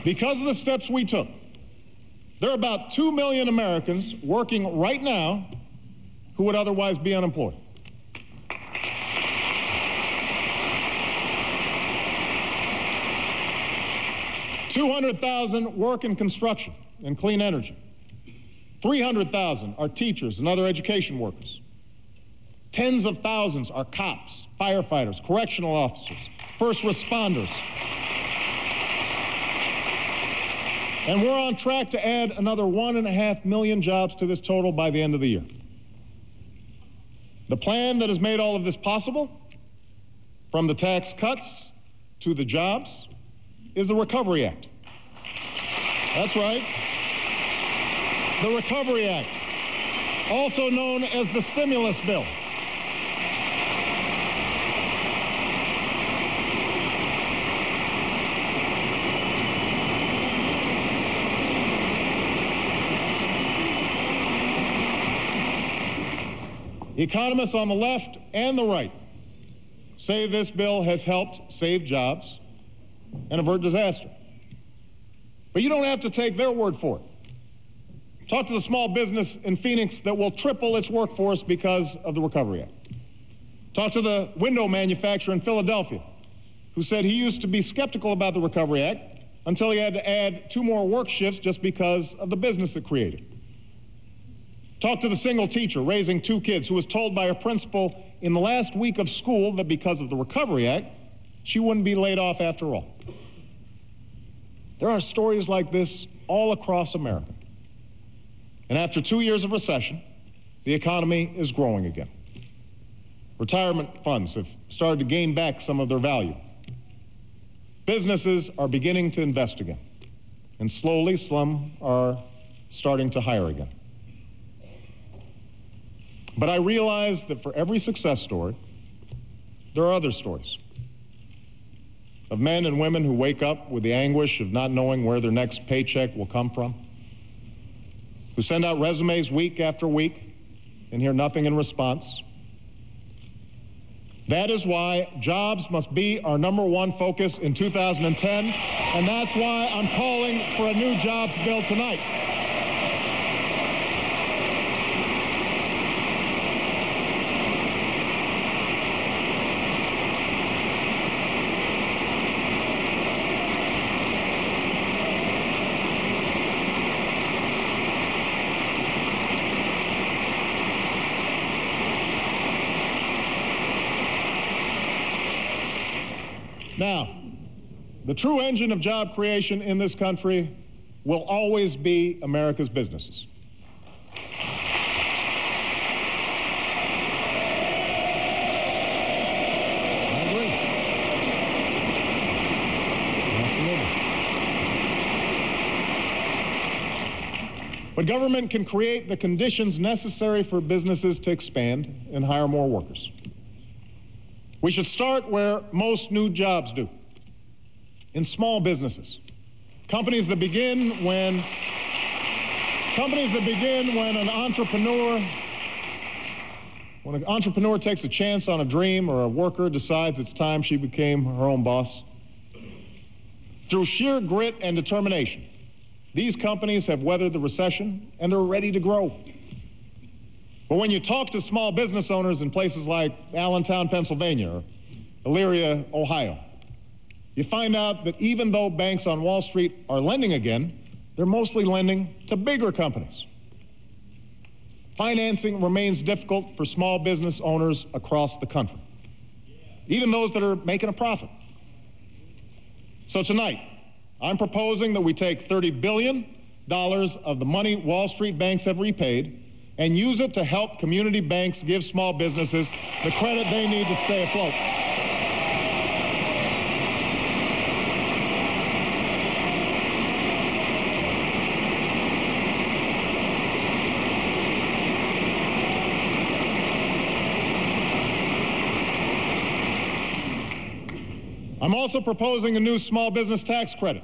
Because of the steps we took, there are about 2 million Americans working right now who would otherwise be unemployed. $200,000 work in construction and clean energy. 300,000 are teachers and other education workers. Tens of thousands are cops, firefighters, correctional officers, first responders. And we're on track to add another 1.5 million jobs to this total by the end of the year. The plan that has made all of this possible, from the tax cuts to the jobs, is the Recovery Act. That's right. The Recovery Act, also known as the stimulus bill. Economists on the left and the right say this bill has helped save jobs and avert disaster. But you don't have to take their word for it. Talk to the small business in Phoenix that will triple its workforce because of the Recovery Act. Talk to the window manufacturer in Philadelphia who said he used to be skeptical about the Recovery Act until he had to add 2 more work shifts just because of the business it created. Talk to the single teacher raising 2 kids who was told by her principal in the last week of school that because of the Recovery Act, she wouldn't be laid off after all. There are stories like this all across America. And after 2 years of recession, the economy is growing again. Retirement funds have started to gain back some of their value. Businesses are beginning to invest again. And slowly, some are starting to hire again. But I realize that for every success story, there are other stories of men and women who wake up with the anguish of not knowing where their next paycheck will come from, who send out resumes week after week and hear nothing in response. That is why jobs must be our #1 focus in 2010, and that's why I'm calling for a new jobs bill tonight. Now, the true engine of job creation in this country will always be America's businesses. I agree. Absolutely. But government can create the conditions necessary for businesses to expand and hire more workers. We should start where most new jobs do, in small businesses. Companies that begin when an entrepreneur takes a chance on a dream, or a worker decides it's time she became her own boss. Through sheer grit and determination, these companies have weathered the recession and they're ready to grow. But when you talk to small business owners in places like Allentown, Pennsylvania, or Elyria, Ohio, you find out that even though banks on Wall Street are lending again, they're mostly lending to bigger companies. Financing remains difficult for small business owners across the country, even those that are making a profit. So tonight, I'm proposing that we take $30 billion of the money Wall Street banks have repaid and use it to help community banks give small businesses the credit they need to stay afloat. I'm also proposing a new small business tax credit,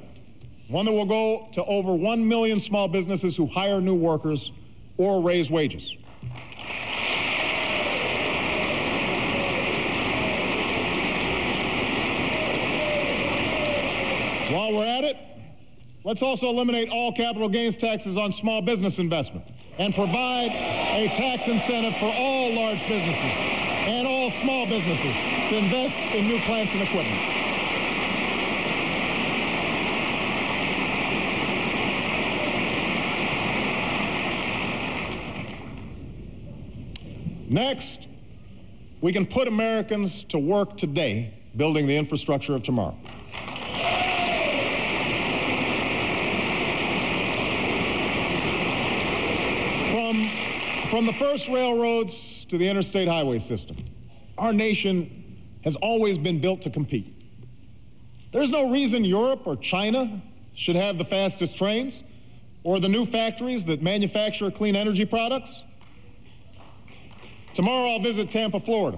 one that will go to over 1 million small businesses who hire new workers or raise wages. While we're at it, let's also eliminate all capital gains taxes on small business investment and provide a tax incentive for all large businesses and all small businesses to invest in new plants and equipment. Next, we can put Americans to work today building the infrastructure of tomorrow. From the first railroads to the interstate highway system, our nation has always been built to compete. There's no reason Europe or China should have the fastest trains or the new factories that manufacture clean energy products. Tomorrow I'll visit Tampa, Florida,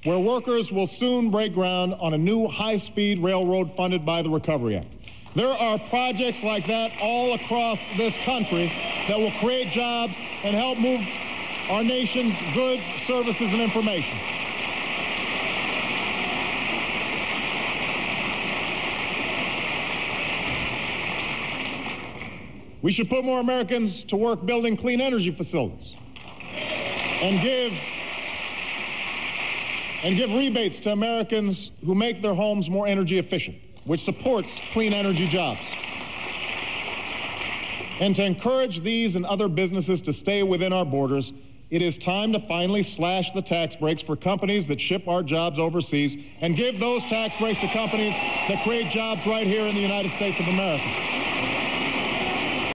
where workers will soon break ground on a new high-speed railroad funded by the Recovery Act. There are projects like that all across this country that will create jobs and help move our nation's goods, services, and information. We should put more Americans to work building clean energy facilities and give rebates to Americans who make their homes more energy efficient, which supports clean energy jobs. And to encourage these and other businesses to stay within our borders, it is time to finally slash the tax breaks for companies that ship our jobs overseas and give those tax breaks to companies that create jobs right here in the United States of America.